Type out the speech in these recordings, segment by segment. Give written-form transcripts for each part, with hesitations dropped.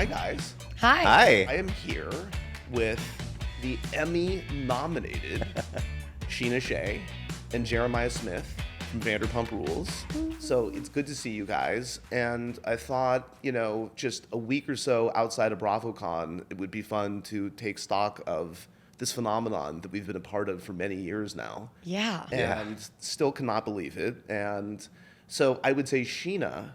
Hi, guys. Hi. Hi. I am here with the Emmy-nominated Scheana Shay and Jeremiah Smith from Vanderpump Rules. So it's good to see you guys. And I thought, just a week or so outside of BravoCon, it would be fun to take stock of this phenomenon that we've been a part of for many years now. Yeah. And still cannot believe it. And so I would say, Scheana,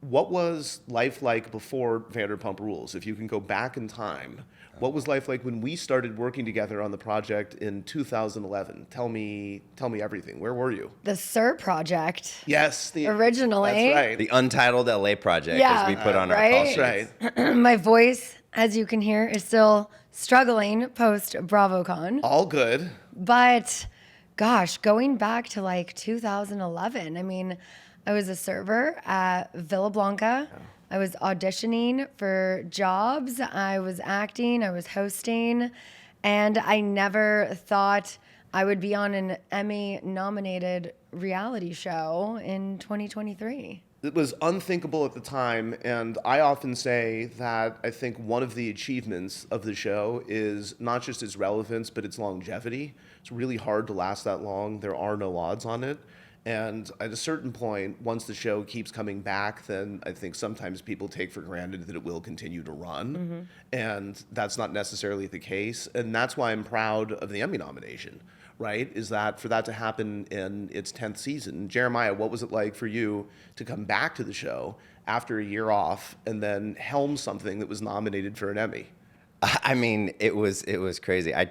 what was life like before Vanderpump Rules? If you can go back in time, what was life like when we started working together on the project in 2011? Tell me everything. Where were you? The Sir Project. Yes, Originally. That's right. The Untitled LA Project, Yeah, as we put on right? our call That's sheets. right. My voice, as you can hear, is still struggling post BravoCon. All good. But gosh, going back to like 2011, I mean, I was a server at Villa Blanca. I was auditioning for jobs. I was acting. I was hosting. And I never thought I would be on an Emmy-nominated reality show in 2023. It was unthinkable at the time, and I often say that I think one of the achievements of the show is not just its relevance, but its longevity. It's really hard to last that long. There are no odds on it. And at a certain point, once the show keeps coming back, then I think sometimes people take for granted that it will continue to run. Mm-hmm. And that's not necessarily the case. And that's why I'm proud of the Emmy nomination, right? Is that for that to happen in its 10th season. Jeremiah, what was it like for you to come back to the show after a year off and then helm something that was nominated for an Emmy? I mean, it was crazy. I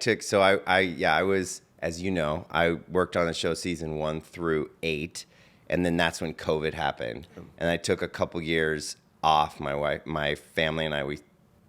was, as you know, I worked on the show season 1 through 8, and then that's when COVID happened. And I took a couple years off. My family and I, we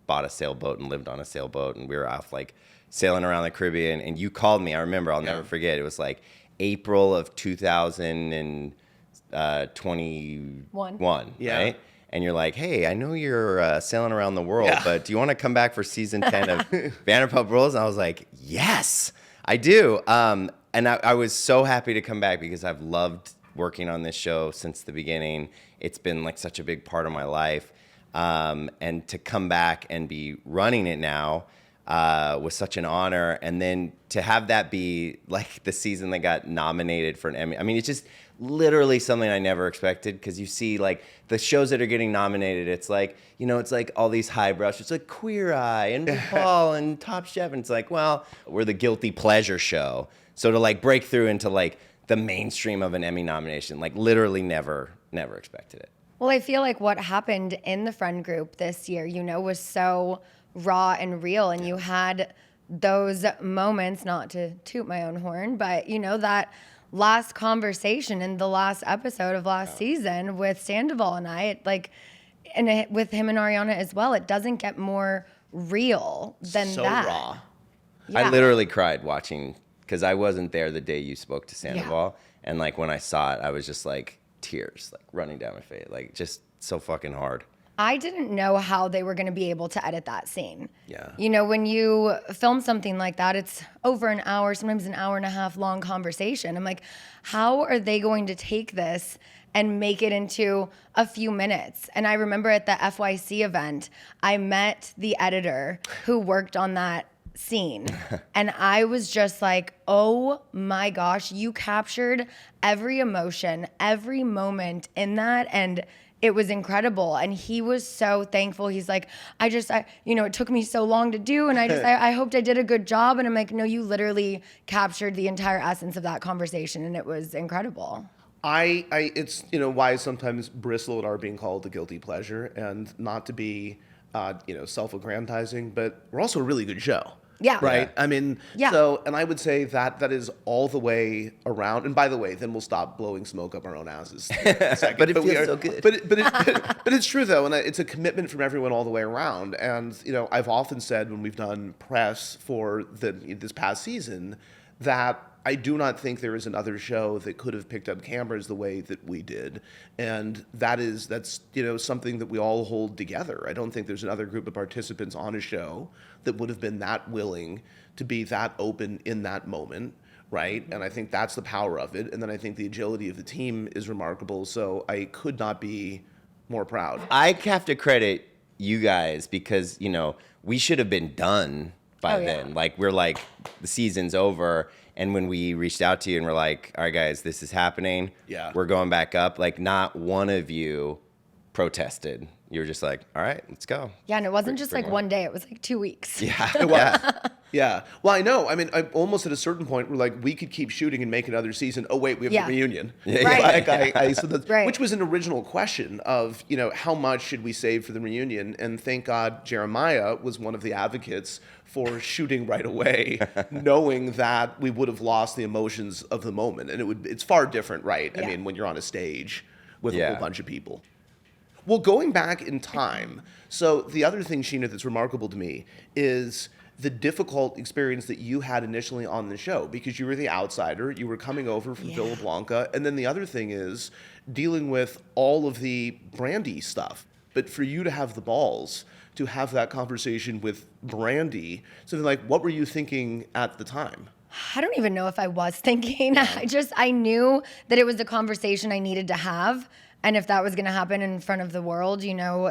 bought a sailboat and lived on a sailboat, and we were off like sailing around the Caribbean. And you called me. I remember. I'll never forget. It was like April of 2021, right? And you're like, hey, I know you're sailing around the world, but do you want to come back for season 10 of Vanderpump Rules? And I was like, yes, I do. And I was so happy to come back because I've loved working on this show since the beginning. It's been like such a big part of my life. And to come back and be running it now was such an honor. And then to have that be like the season that got nominated for an Emmy. I mean, it's just literally something I never expected, because you see like the shows that are getting nominated, it's like, it's like all these highbrow. It's like Queer Eye and RuPaul and Top Chef. And it's like, well, we're the guilty pleasure show. So to like break through into like the mainstream of an Emmy nomination, like literally never expected it. Well, I feel like what happened in the friend group this year, was so raw and real. And you had those moments, not to toot my own horn, but that last conversation in the last episode of last season with Sandoval and I, with him and Ariana as well, it doesn't get more real than so that. Raw. Yeah. I literally cried watching, because I wasn't there the day you spoke to Sandoval. Yeah. And like when I saw it, I was just like tears like running down my face, like just so fucking hard. I didn't know how they were going to be able to edit that scene. Yeah. When you film something like that, it's over an hour, sometimes an hour and a half long conversation. I'm like, how are they going to take this and make it into a few minutes? And I remember at the FYC event, I met the editor who worked on that scene. And I was just like, oh my gosh, you captured every emotion, every moment in that. And it was incredible. And he was so thankful. He's like, it took me so long to do. And I hoped I did a good job. And I'm like, no, you literally captured the entire essence of that conversation. And it was incredible. It's, why I sometimes bristle at our being called a guilty pleasure, and not to be, self-aggrandizing, but we're also a really good show. Yeah. Right? Yeah. I mean, so, and I would say that is all the way around. And by the way, then we'll stop blowing smoke up our own asses in a second. But it feels so good. But it's true, though, and it's a commitment from everyone all the way around. And, I've often said when we've done press for this past season that I do not think there is another show that could have picked up cameras the way that we did. And that's something that we all hold together. I don't think there's another group of participants on a show that would have been that willing to be that open in that moment, right? And I think that's the power of it. And then I think the agility of the team is remarkable. So I could not be more proud. I have to credit you guys because, we should have been done by then. Like, we're like, the season's over. And when we reached out to you and we're like, all right, guys, this is happening. Yeah. We're going back up. Like, not one of you protested. You were just like, all right, let's go. Yeah, and it wasn't just like one day. It was like 2 weeks. Yeah. Yeah. Well, I know. I mean, I almost at a certain point, we're like, we could keep shooting and make another season. Oh, wait, we have the reunion. Right. Which was an original question of, how much should we save for the reunion? And thank God Jeremiah was one of the advocates for shooting right away, knowing that we would have lost the emotions of the moment. And it's far different, right? Yeah. I mean, when you're on a stage with a whole bunch of people. Well, going back in time, so the other thing, Scheana, that's remarkable to me is the difficult experience that you had initially on the show because you were the outsider, you were coming over from Villa Blanca, and then the other thing is dealing with all of the Brandy stuff. But for you to have the balls to have that conversation with Brandy, something like, what were you thinking at the time? I don't even know if I was thinking. I knew that it was a conversation I needed to have. And if that was going to happen in front of the world,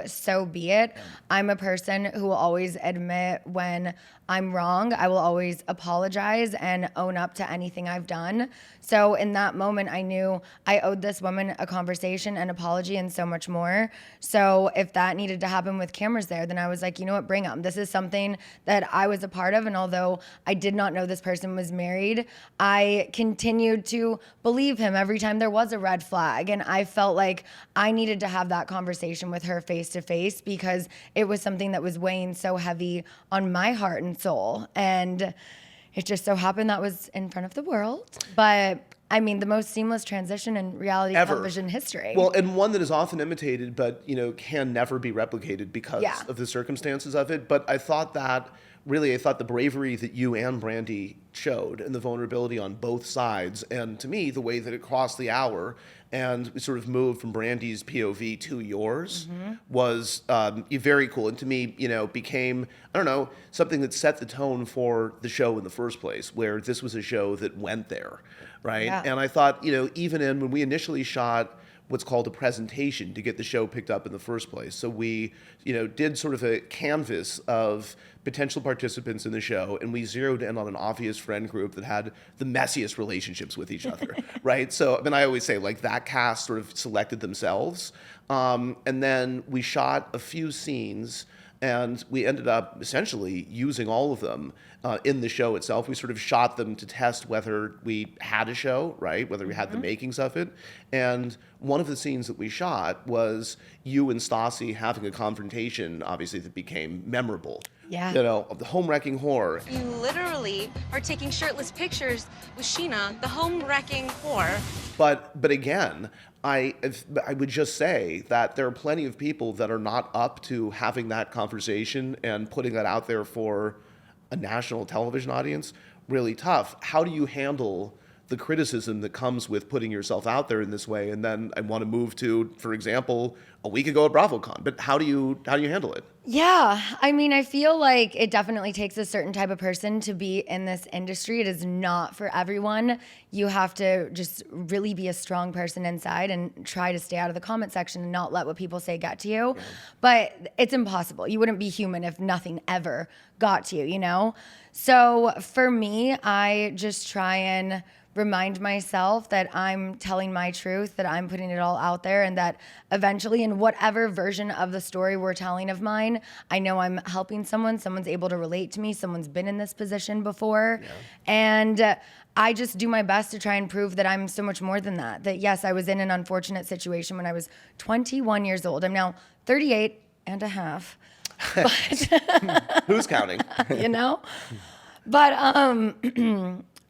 so be it. I'm a person who will always admit when I'm wrong. I will always apologize and own up to anything I've done. So in that moment, I knew I owed this woman a conversation, an apology, and so much more. So if that needed to happen with cameras there, then I was like, you know what, bring them. This is something that I was a part of. And although I did not know this person was married, I continued to believe him every time there was a red flag. And I felt like I needed to have that conversation with her face to face because it was something that was weighing so heavy on my heart and soul. And it just so happened that was in front of the world. But I mean, the most seamless transition in reality television history. Well, and one that is often imitated, but can never be replicated because of the circumstances of it. But I thought the bravery that you and Brandy showed and the vulnerability on both sides, and to me, the way that it crossed the hour and we sort of moved from Brandy's POV to yours was very cool. And to me, became, something that set the tone for the show in the first place, where this was a show that went there, right? Yeah. And I thought, even when we initially shot what's called a presentation to get the show picked up in the first place. So we, did sort of a canvas of potential participants in the show, and we zeroed in on an obvious friend group that had the messiest relationships with each other, right? So, I always say, like, that cast sort of selected themselves. And then we shot a few scenes, and we ended up essentially using all of them in the show itself. We sort of shot them to test whether we had a show, right? Whether we had the makings of it. And one of the scenes that we shot was you and Stassi having a confrontation, obviously, that became memorable. Yeah. Of the home-wrecking whore. You literally are taking shirtless pictures with Scheana, the home-wrecking whore. But again, I would just say that there are plenty of people that are not up to having that conversation and putting that out there for a national television audience. Really tough. How do you handle the criticism that comes with putting yourself out there in this way? And then I want to move to, for example, a week ago at BravoCon. But how do you handle it? Yeah, I feel like it definitely takes a certain type of person to be in this industry. It is not for everyone. You have to just really be a strong person inside and try to stay out of the comment section and not let what people say get to you. Yeah. But it's impossible. You wouldn't be human if nothing ever got to you, So for me, I just try and remind myself that I'm telling my truth, that I'm putting it all out there, and that eventually in whatever version of the story we're telling of mine, I know I'm helping someone's able to relate to me, someone's been in this position before. Yeah. And I just do my best to try and prove that I'm so much more than that. That yes, I was in an unfortunate situation when I was 21 years old. I'm now 38 and a half. But who's counting?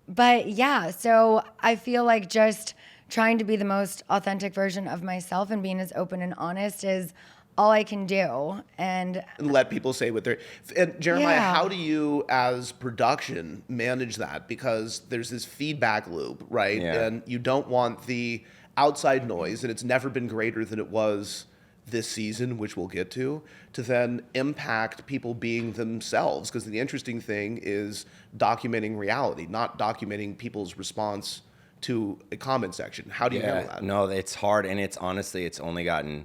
But yeah, so I feel like just trying to be the most authentic version of myself and being as open and honest is all I can do. And let people say what they're... And Jeremiah, how do you, as production, manage that? Because there's this feedback loop, right? Yeah. And you don't want the outside noise, and it's never been greater than it was this season, which we'll get to then impact people being themselves. Because the interesting thing is documenting reality, not documenting people's response to a comment section. How do you handle that? No, it's hard, and it's honestly, it's only gotten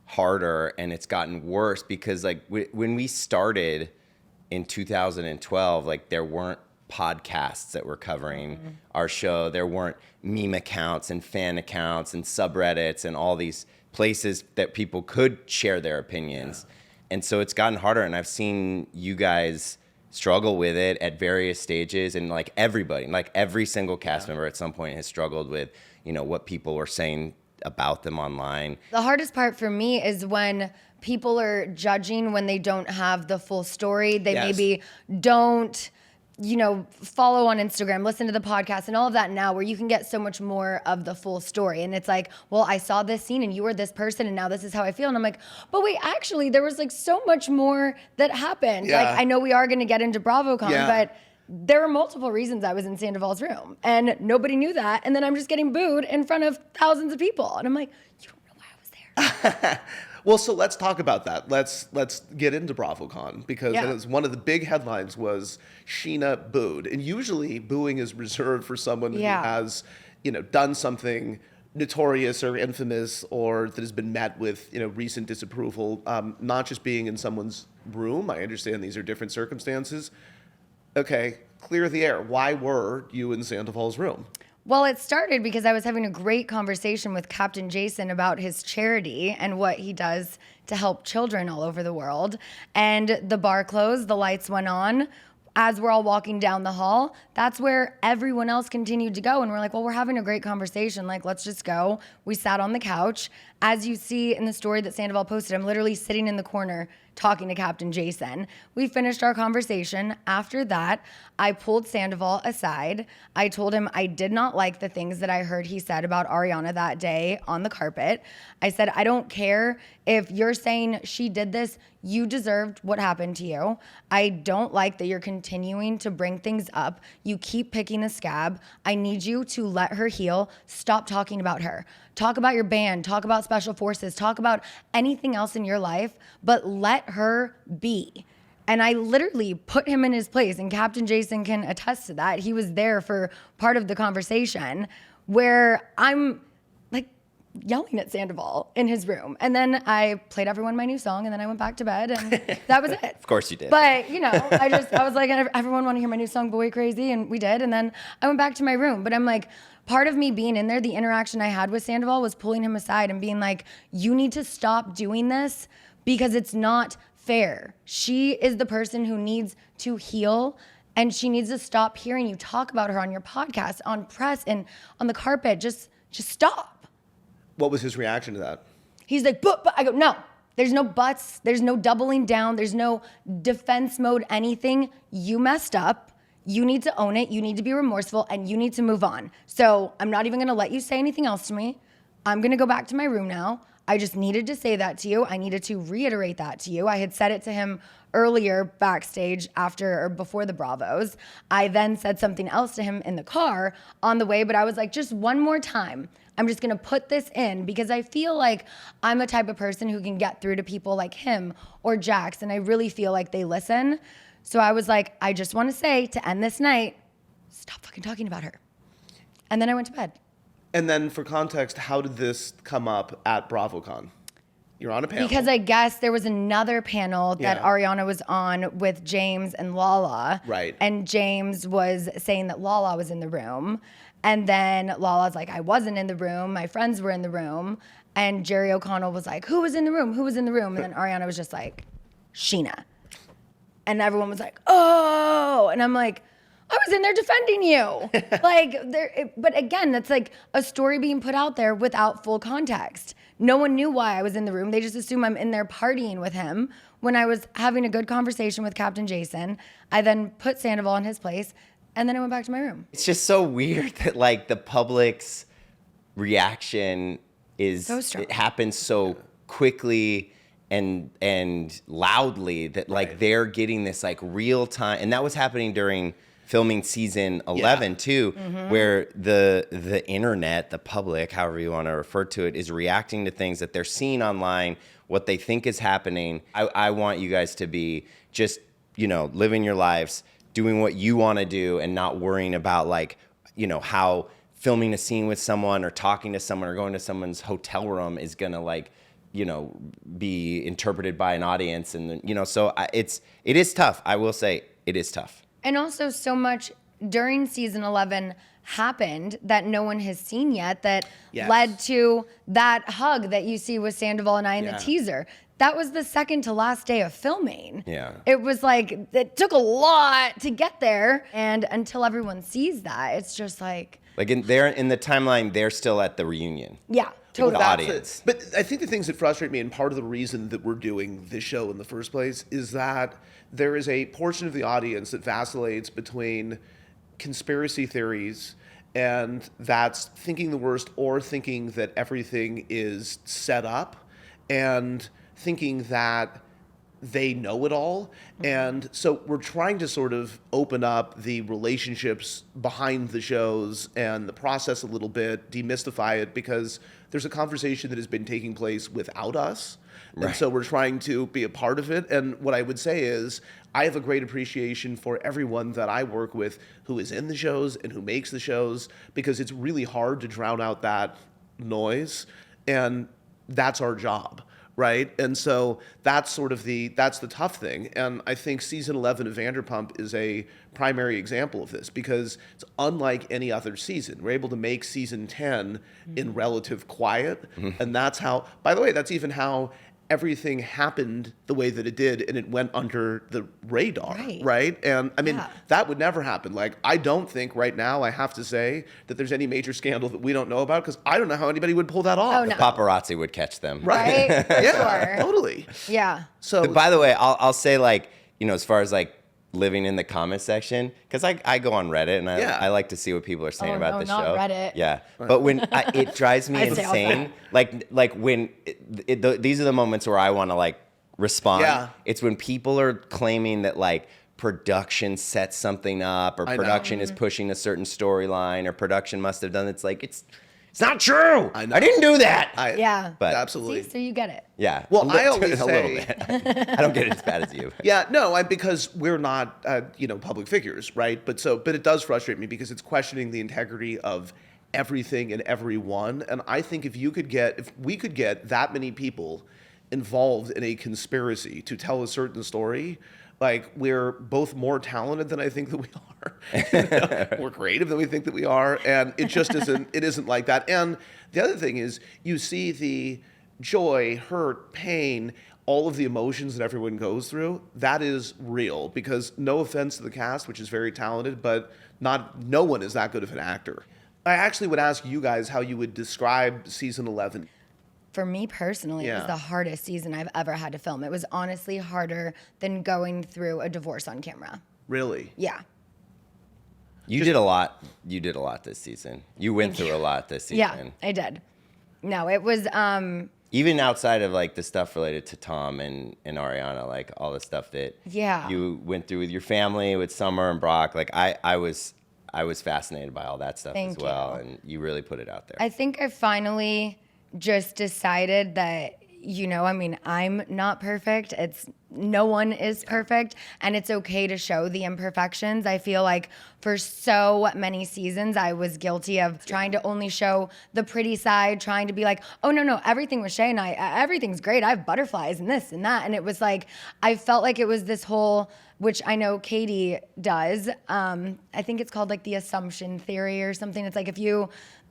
harder and it's gotten worse because like when we started in 2012, like there weren't podcasts that were covering our show. There weren't meme accounts and fan accounts and subreddits and all these places that people could share their opinions. And so it's gotten harder, and I've seen you guys struggle with it at various stages, and like everybody, like every single cast member at some point has struggled with, you know, what people were saying about them online. The hardest part for me is when people are judging when they don't have the full story. They maybe don't, you know, follow on Instagram, listen to the podcast and all of that now, where you can get so much more of the full story. And it's like, well, I saw this scene and you were this person and now this is how I feel. And I'm like, but wait, actually there was like so much more that happened. Yeah. Like, I know we are going to get into BravoCon, but there were multiple reasons I was in Sandoval's room and nobody knew that. And then I'm just getting booed in front of thousands of people. And I'm like, you don't know why I was there. Well, so let's talk about that. Let's get into BravoCon, because it was one of the big headlines was Scheana booed. And usually booing is reserved for someone who has, you know, done something notorious or infamous or that has been met with, you know, recent disapproval, not just being in someone's room. I understand these are different circumstances. Okay, clear the air. Why were you in Sandoval's room? Well, it started because I was having a great conversation with Captain Jason about his charity and what he does to help children all over the world. And the bar closed, the lights went on. As we're all walking down the hall, that's where everyone else continued to go. And we're like, well, we're having a great conversation. Like, let's just go. We sat on the couch. As you see in the story that Sandoval posted, I'm literally sitting in the corner talking to Captain Jason. We finished our conversation. After that, I pulled Sandoval aside. I told him I did not like the things that I heard he said about Ariana that day on the carpet. I said, I don't care if you're saying she did this, you deserved what happened to you. I don't like that you're continuing to bring things up. You keep picking a scab. I need you to let her heal. Stop talking about her. Talk about your band, talk about special forces, talk about anything else in your life, but let her be. And I literally put him in his place, and Captain Jason can attest to that. He was there for part of the conversation where I'm like yelling at Sandoval in his room. And then I played everyone my new song, and then I went back to bed, and that was it. Of course you did. But, you know, I was like, everyone want to hear my new song, Boy Crazy, and we did. And then I went back to my room. But I'm like, part of me being in there, the interaction I had with Sandoval was pulling him aside and being like, you need to stop doing this because it's not fair. She is the person who needs to heal, and she needs to stop hearing you talk about her on your podcast, on press, and on the carpet. Just stop. What was his reaction to that? He's like, but I go, no, there's no buts. There's no doubling down. There's no defense mode, anything. You messed up. You need to own it. You need to be remorseful, and you need to move on. So I'm not even going to let you say anything else to me. I'm going to go back to my room now. I just needed to say that to you. I needed to reiterate that to you. I had said it to him earlier backstage after or before the Bravos. I then said something else to him in the car on the way, but I was like, just one more time. I'm just going to put this in because I feel like I'm the type of person who can get through to people like him or Jax, and I really feel like they listen. So I was like, I just want to say to end this night, stop fucking talking about her. And then I went to bed. And then for context, how did this come up at BravoCon? You're on a panel. Because I guess there was another panel that Ariana was on with James and Lala. Right. And James was saying that Lala was in the room. And then Lala's like, I wasn't in the room. My friends were in the room. And Jerry O'Connell was like, who was in the room? Who was in the room? And then Ariana was just like, Scheana. And everyone was like, oh. And I'm like, I was in there defending you. But again, that's like a story being put out there without full context. No one knew why I was in the room. They just assume I'm in there partying with him when I was having a good conversation with Captain Jason. I then put Sandoval in his place, and then I went back to my room. It's just so weird that like the public's reaction is So strong. It happens so quickly and loudly that like they're getting this like real time, and that was happening during filming season 11 too, where the internet, the public, however you want to refer to it, is reacting to things that they're seeing online, what they think is happening. I want you guys to be just, you know, living your lives, doing what you want to do, and not worrying about like, you know, how filming a scene with someone or talking to someone or going to someone's hotel room is gonna like be interpreted by an audience, and so it is tough. I will say it is tough. And also, so much during season 11 happened that no one has seen yet that led to that hug that you see with Sandoval and I in the teaser. That was the second to last day of filming. Yeah. It was like, it took a lot to get there. And until everyone sees that, it's just like in the timeline, they're still at the reunion. Yeah, totally. The audience. But I think the things that frustrate me, and part of the reason that we're doing this show in the first place, is that there is a portion of the audience that vacillates between conspiracy theories and that's thinking the worst or thinking that everything is set up and thinking that they know it all. And so we're trying to sort of open up the relationships behind the shows and the process a little bit, demystify it, because there's a conversation that has been taking place without us. Right. And so we're trying to be a part of it. And what I would say is I have a great appreciation for everyone that I work with who is in the shows and who makes the shows, because it's really hard to drown out that noise. And that's our job. Right. And so that's the tough thing. And I think season 11 of Vanderpump is a primary example of this, because it's unlike any other season. We're able to make season 10 in relative quiet. And that's how, by the way, that's even how everything happened the way that it did, and it went under the radar, right? And I mean, that would never happen. Like, I don't think right now, I have to say, that there's any major scandal that we don't know about, because I don't know how anybody would pull that off. Oh, no. The paparazzi would catch them. Right? Yeah, Sure. totally. Yeah. So, by the way, I'll say, as far as living in the comment section, because I go on Reddit and I like to see what people are saying about the show. Not Reddit. Yeah, but when it drives me insane, when these are the moments where I want to respond. Yeah. It's when people are claiming that production sets something up, or production is pushing a certain storyline, or production must have done. It's not true. I didn't do that. But absolutely. See, so you get it. Yeah. Well, I always a little bit. I don't get it as bad as you. Yeah, no, because we're not, public figures, right? But it does frustrate me, because it's questioning the integrity of everything and everyone. And I think if we could get that many people involved in a conspiracy to tell a certain story, we're both more talented than I think that we are. We're creative than we think that we are. And it just isn't like that. And the other thing is, you see the joy, hurt, pain, all of the emotions that everyone goes through. That is real, because no offense to the cast, which is very talented, but no one is that good of an actor. I actually would ask you guys how you would describe season 11. For me personally, it was the hardest season I've ever had to film. It was honestly harder than going through a divorce on camera. Really? Yeah. You did a lot. You did a lot this season. You went through a lot this season. Yeah, I did. No, it was even outside of the stuff related to Tom and Ariana, all the stuff that you went through with your family, with Summer and Brock. I was fascinated by all that stuff as well, and you really put it out there. I think I finally just decided that, I'm not perfect. No one is perfect, and it's okay to show the imperfections. I feel like for so many seasons, I was guilty of trying to only show the pretty side, trying to be like, oh, no, everything with Shay and I, everything's great. I have butterflies and this and that. And it was I felt like it was this whole, which I know Katie does. I think it's called the assumption theory or something. It's if you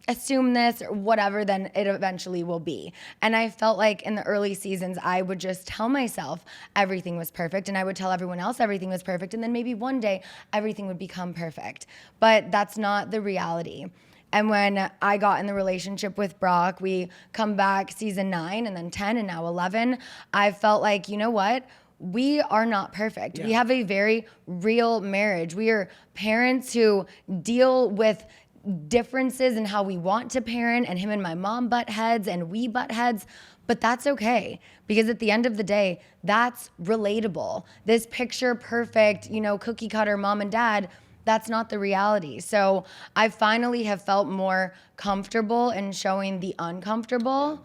assume this or whatever, then it eventually will be. And I felt like in the early seasons, I would just tell myself everything was perfect, and I would tell everyone else everything was perfect, and then maybe one day everything would become perfect. But that's not the reality. And when I got in the relationship with Brock, we come back season 9 and then 10 and now 11, I felt like, you know what? We are not perfect. Yeah. We have a very real marriage. We are parents who deal with differences in how we want to parent, and him and my mom butt heads and we butt heads, but that's okay, because at the end of the day, that's relatable. This picture perfect, cookie cutter mom and dad, that's not the reality. So I finally have felt more comfortable in showing the uncomfortable.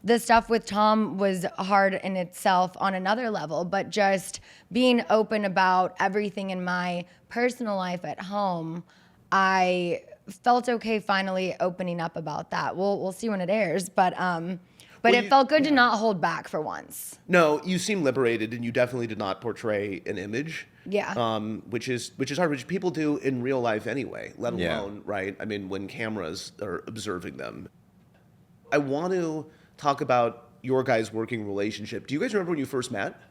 The stuff with Tom was hard in itself on another level, but just being open about everything in my personal life at home, I felt okay finally opening up about that. We'll see when it airs, but But it felt good to not hold back for once. No, you seem liberated, and you definitely did not portray an image. Yeah. Which is hard, which people do in real life anyway, let alone, right? I mean, when cameras are observing them. I want to talk about your guys' working relationship. Do you guys remember when you first met?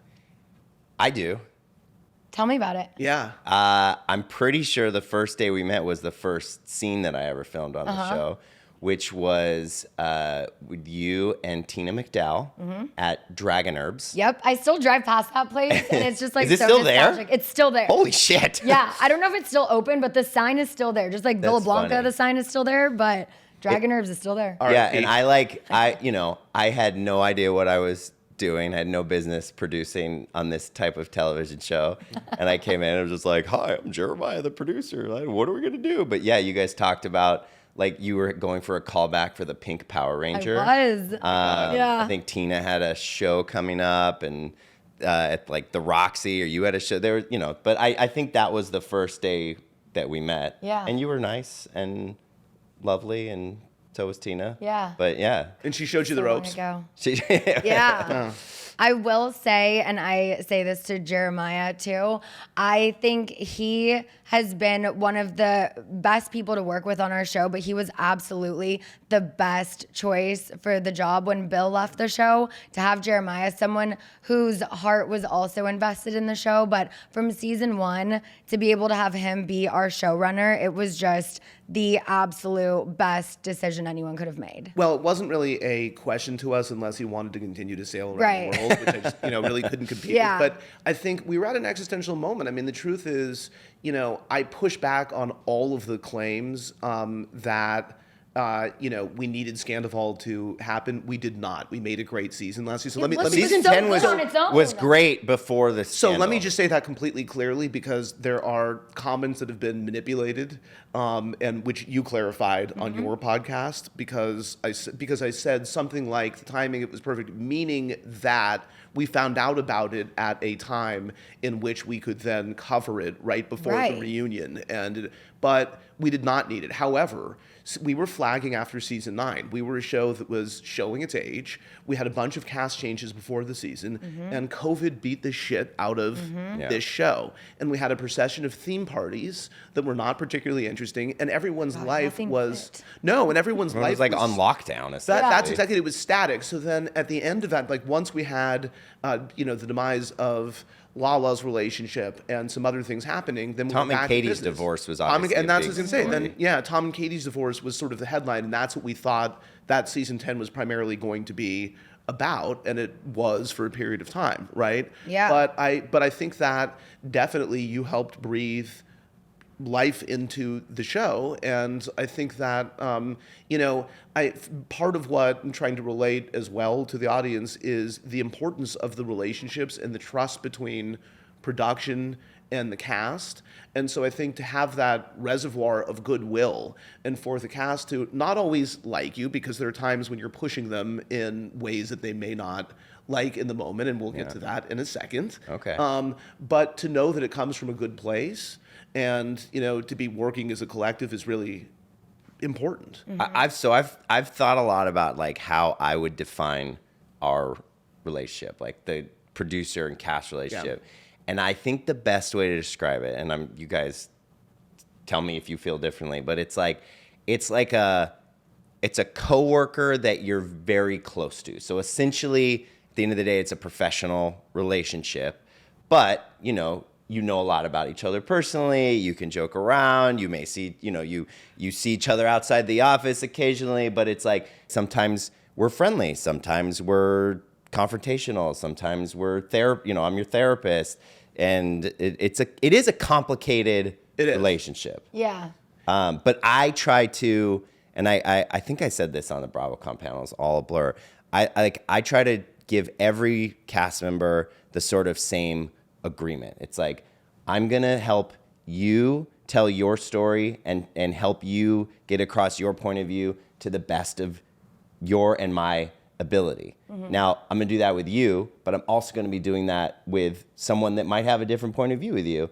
I do. Tell me about it. Yeah. I'm pretty sure the first day we met was the first scene that I ever filmed on the show, which was with you and Tina McDowell at Dragon Herbs. Yep, I still drive past that place, and it's just like Is it so still there? nostalgic. It's still there. Holy shit. Yeah, I don't know if it's still open, but the sign is still there. Just like Villa That's Blanca, funny. the sign is still there, but Dragon Herbs is still there. Yeah, and I had no idea what I was doing. I had no business producing on this type of television show. And I came in and I was just like, hi, I'm Jeremiah, the producer. Like, what are we going to do? But yeah, you guys talked about, like, you were going for a callback for the Pink Power Ranger. I was. Yeah. I think Tina had a show coming up, and at like the Roxy, or you had a show there, but I think that was the first day that we met. Yeah. And you were nice and lovely, and so was Tina. Yeah. But yeah. And she showed you the So long ropes. ago. Yeah. Yeah. I will say, and I say this to Jeremiah too, I think he has been one of the best people to work with on our show, but he was absolutely the best choice for the job when Bill left the show, to have Jeremiah, someone whose heart was also invested in the show. But from season 1, to be able to have him be our showrunner, it was just the absolute best decision anyone could have made. Well, it wasn't really a question to us unless he wanted to continue to sail around Right. the world, which I just, really couldn't compete Yeah. with. But I think we were at an existential moment. I mean, the truth is, I push back on all of the claims that we needed Sandoval to happen. We did not. We made a great season last season. So let me Season so 10 good was, on its own. was great before the So scandal. let me just say that completely clearly, because there are comments that have been manipulated, and which you clarified on your podcast, because I said something like the timing, it was perfect, meaning that we found out about it at a time in which we could then cover it right before the Right. reunion, but we did not need it. However, we were flagging after season 9. We were a show that was showing its age. We had a bunch of cast changes before the season, and COVID beat the shit out of this show. And we had a procession of theme parties that were not particularly interesting, and everyone's life nothing was fit. no, and everyone's It life was like on lockdown. That's essentially. exactly, it was static. So then at the end of that, like once we had, the demise of Lala's relationship and some other things happening, then Tom we were and back to Katie's business. divorce was Tom and- obviously and a that's what I big was going to say. story. Then, yeah, Tom and Katie's divorce was sort of the headline, and that's what we thought that season 10 was primarily going to be about, and it was for a period of time, right? Yeah. But I think that definitely you helped breathe life into the show, and I think that part of what I'm trying to relate as well to the audience is the importance of the relationships and the trust between production and the cast. And so I think to have that reservoir of goodwill, and for the cast to not always like you, because there are times when you're pushing them in ways that they may not like in the moment, and we'll get to that in a second. Okay. But to know that it comes from a good place, and to be working as a collective is really important. I've thought a lot about like how I would define our relationship, like the producer and cast relationship. And I think the best way to describe it, and you guys tell me if you feel differently, but it's a coworker that you're very close to. So essentially, at the end of the day, it's a professional relationship, but you know a lot about each other personally. You can joke around. You may see, you see each other outside the office occasionally, but it's like sometimes we're friendly, sometimes we're confrontational, sometimes we're I'm your therapist, and it is a complicated relationship. Yeah. But I try to, and I think I said this on the BravoCon panel, it's all a blur. I try to give every cast member the sort of same agreement. It's like, I'm gonna help you tell your story and help you get across your point of view to the best of your and my ability. Now, I'm gonna do that with you, but I'm also gonna be doing that with someone that might have a different point of view with you.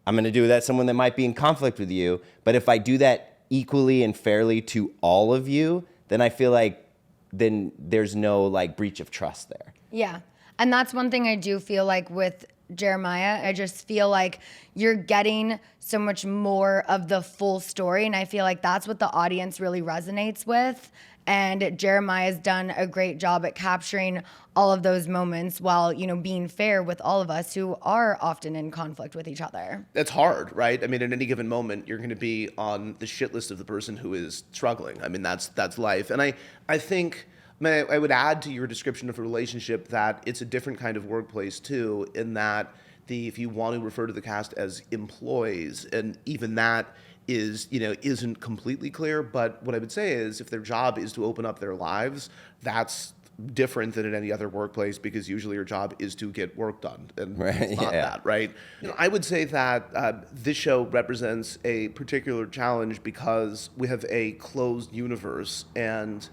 I'm gonna do that with someone that might be in conflict with you. But if I do that equally and fairly to all of you, then I feel like then there's no like breach of trust there. Yeah. And that's one thing I do feel like with Jeremiah. I just feel like you're getting so much more of the full story. And I feel like that's what the audience really resonates with. And Jeremiah's done a great job at capturing all of those moments while, you know, being fair with all of us who are often in conflict with each other. It's hard, right? I mean, at any given moment, you're going to be on the shit list of the person who is struggling. I mean, that's life. And I think, I would add to your description of a relationship that it's a different kind of workplace too, in that if you want to refer to the cast as employees, and even that isn't completely clear, but what I would say is if their job is to open up their lives, that's different than in any other workplace, because usually your job is to get work done, and it's not that, right? I would say that this show represents a particular challenge because we have a closed universe, and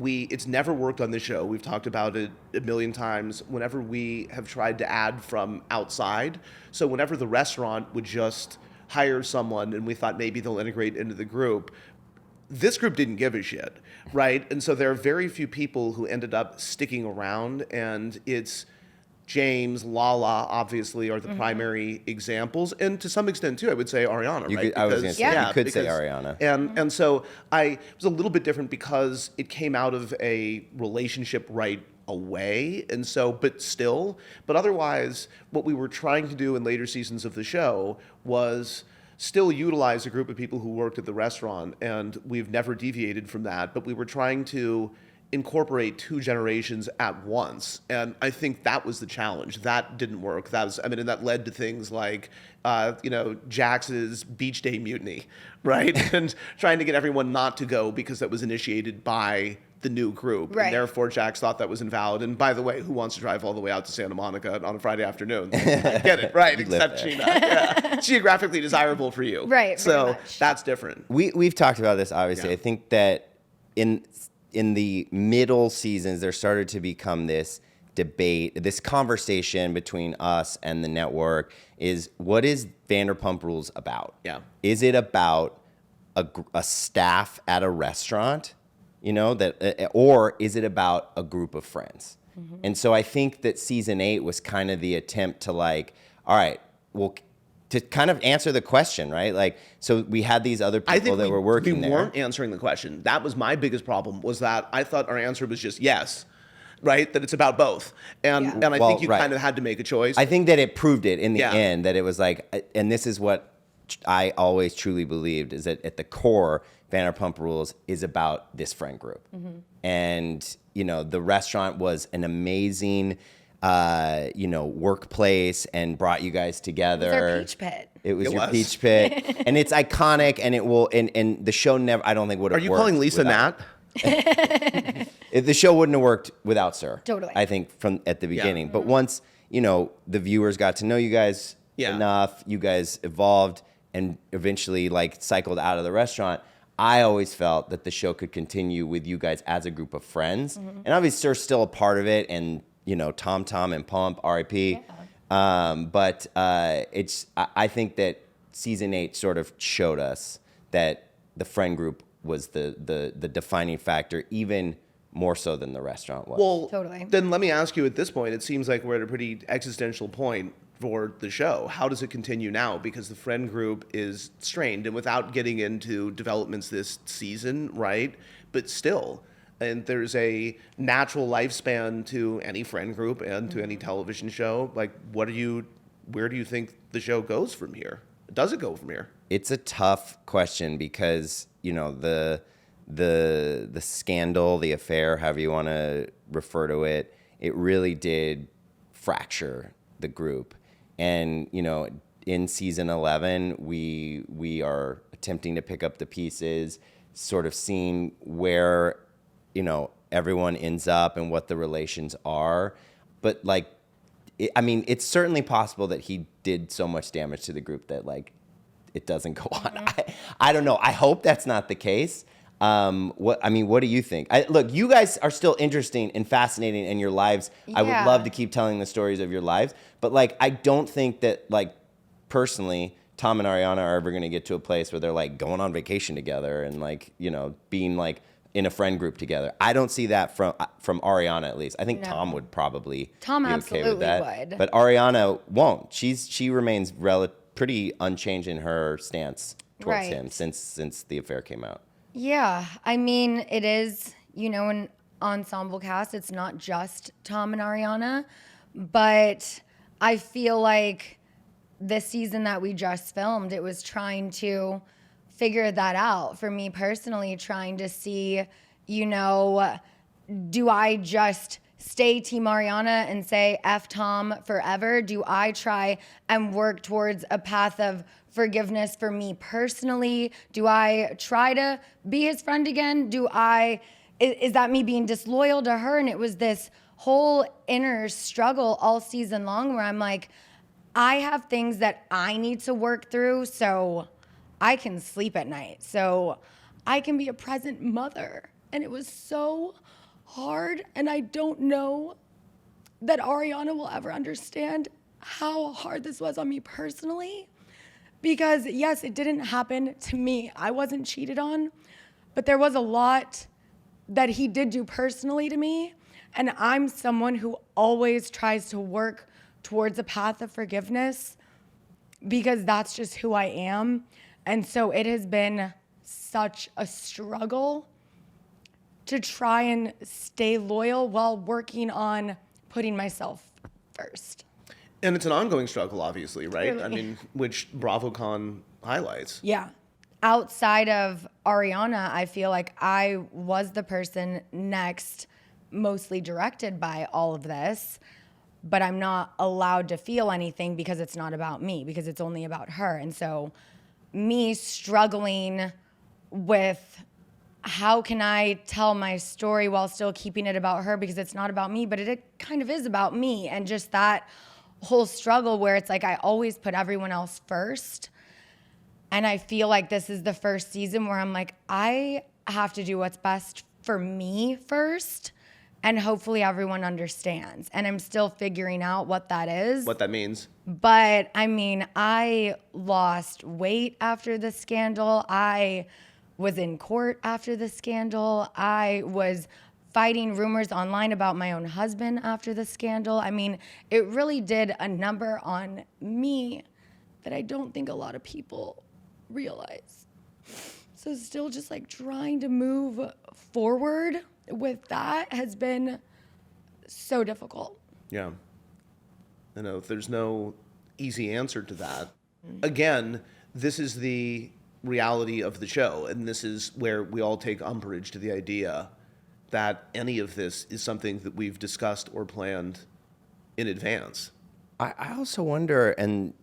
it's never worked on this show. We've talked about it a million times whenever we have tried to add from outside. So whenever the restaurant would just hire someone and we thought maybe they'll integrate into the group, this group didn't give a shit, right? And so there are very few people who ended up sticking around, and it's James, Lala, obviously, are the primary examples, and to some extent too, I would say Ariana, right? I was going to say, you could say Ariana. And so it was a little bit different because it came out of a relationship right away, and so, but otherwise, what we were trying to do in later seasons of the show was still utilize a group of people who worked at the restaurant, and we've never deviated from that, but we were trying to incorporate two generations at once, and I think that was the challenge. That didn't work. And that led to things like, Jax's beach day mutiny, right? And trying to get everyone not to go because that was initiated by the new group, right. And therefore Jax thought that was invalid. And by the way, who wants to drive all the way out to Santa Monica on a Friday afternoon? I get it, right? Except Scheana. Yeah. Geographically desirable for you, right? So that's different. We've talked about this, obviously. Yeah. I think that in the middle seasons, there started to become this debate, this conversation between us and the network is, what is Vanderpump Rules about? Yeah. Is it about a staff at a restaurant, or is it about a group of friends? Mm-hmm. And so I think that season 8 was kind of the attempt to all right, well, to kind of answer the question, right? Like, so we had these other people that were working there. We weren't answering the question. That was my biggest problem, was that I thought our answer was just yes, right? That it's about both. And I think you kind of had to make a choice. I think that it proved it in the end, that it was like, and this is what I always truly believed, is that at the core, Vanderpump Rules is about this friend group. Mm-hmm. And, the restaurant was an amazing workplace and brought you guys together. It was our peach pit. It was your peach pit. And it's iconic, and it will, and the show never, I don't think would have worked. Are you calling Lisa Nat? The show wouldn't have worked without Sir. Totally. I think from at the beginning. Yeah. But once, the viewers got to know you guys enough, you guys evolved and eventually cycled out of the restaurant, I always felt that the show could continue with you guys as a group of friends. Mm-hmm. And obviously Sir's still a part of it, and Tom and Pump, R.I.P. Yeah. But I think that season 8 sort of showed us that the friend group was the defining factor, even more so than the restaurant was. Well, totally. Then let me ask you at this point, it seems like we're at a pretty existential point for the show. How does it continue now? Because the friend group is strained, and without getting into developments this season, right? But still, and there's a natural lifespan to any friend group and to any television show. Where do you think the show goes from here? Does it go from here? It's a tough question because, the scandal, the affair, however you want to refer to it, it really did fracture the group. And, in season 11, we are attempting to pick up the pieces, sort of seeing where everyone ends up and what the relations are. But it's certainly possible that he did so much damage to the group that it doesn't go on. Mm-hmm. I don't know. I hope that's not the case. What do you think? Look, you guys are still interesting and fascinating in your lives. Yeah. I would love to keep telling the stories of your lives, but I don't think that personally, Tom and Ariana are ever going to get to a place where they're going on vacation together and being in a friend group together. I don't see that from Ariana, at least. I think Tom would probably be okay with that. Would. But Ariana won't. She remains pretty unchanged in her stance towards him since the affair came out. Yeah, I mean, it is, an ensemble cast. It's not just Tom and Ariana, but I feel like this season that we just filmed, it was trying to figure that out for me personally, trying to see, do I just stay Team Ariana and say F Tom forever? Do I try and work towards a path of forgiveness for me personally? Do I try to be his friend again? Is that me being disloyal to her? And it was this whole inner struggle all season long where I'm like, I have things that I need to work through so I can sleep at night, so I can be a present mother. And it was so hard, and I don't know that Ariana will ever understand how hard this was on me personally. Because yes, it didn't happen to me. I wasn't cheated on, but there was a lot that he did do personally to me. And I'm someone who always tries to work towards a path of forgiveness because that's just who I am. And so it has been such a struggle to try and stay loyal while working on putting myself first. And it's an ongoing struggle, obviously, right? Clearly. I mean, which BravoCon highlights. Yeah. Outside of Ariana, I feel like I was the person next mostly directed by all of this, but I'm not allowed to feel anything because it's not about me, because it's only about her. And so me struggling with how can I tell my story while still keeping it about her because it's not about me, but it kind of is about me. And just that whole struggle where it's like I always put everyone else first. And I feel like this is the first season where I'm like, I have to do what's best for me first. And hopefully everyone understands. And I'm still figuring out what that is. What that means. But I mean, I lost weight after the scandal. I was in court after the scandal. I was fighting rumors online about my own husband after the scandal. I mean, it really did a number on me that I don't think a lot of people realize. So still just like trying to move forward with that has been so difficult. Yeah. I know there's no easy answer to that. Again, this is the reality of the show, and this is where we all take umbrage to the idea that any of this is something that we've discussed or planned in advance. I also wonder, and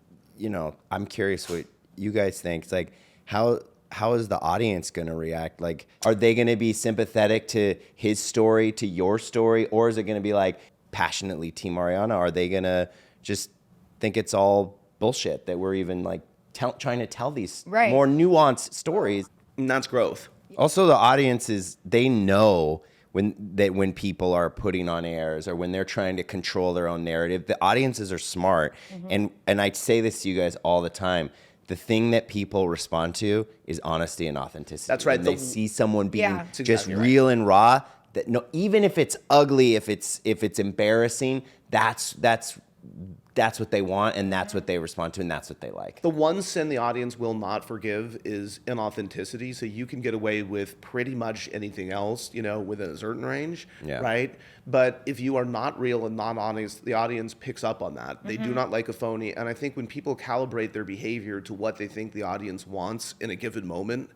I'm curious what you guys think. It's like, how is the audience going to react? Like, are they going to be sympathetic to his story, to your story, or is it going to be like passionately Team Ariana? Are they going to just think it's all bullshit that we're even like trying to tell these more nuanced stories? And that's growth. Also, the audiences, they know when people are putting on airs or when they're trying to control their own narrative. The audiences are smart, and I say this to you guys all the time. The thing that people respond to is honesty and authenticity. That's right. When they see someone being just exactly real and raw, that even if it's ugly, if it's embarrassing, that's what they want, and that's what they respond to, and that's what they like. The one sin the audience will not forgive is inauthenticity. So you can get away with pretty much anything else, within a certain range, right? But if you are not real and not honest, the audience picks up on that. They do not like a phony. And I think when people calibrate their behavior to what they think the audience wants in a given moment,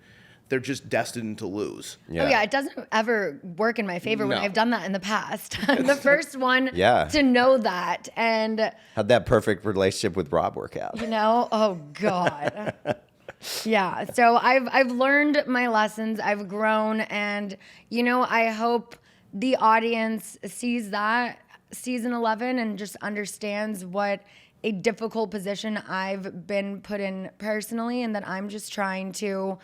they're just destined to lose. Yeah. Oh yeah, it doesn't ever work in my favor when I've done that in the past. I'm the first one to know that. And how'd that perfect relationship with Rob work out? Oh God. Yeah. So I've learned my lessons. I've grown, and I hope the audience sees that season 11 and just understands what a difficult position I've been put in personally, and that I'm just trying to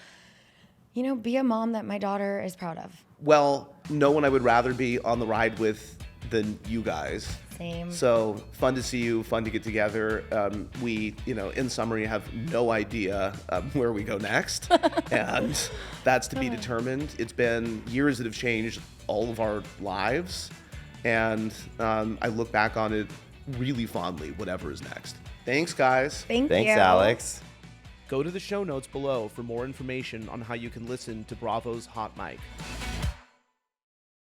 be a mom that my daughter is proud of. Well, no one I would rather be on the ride with than you guys. Same. So fun to see you, fun to get together. We, in summary, have no idea where we go next, and that's to be determined. It's been years that have changed all of our lives, and I look back on it really fondly, whatever is next. Thanks, guys. Thanks, Alex. Go to the show notes below for more information on how you can listen to Bravo's Hot Mic.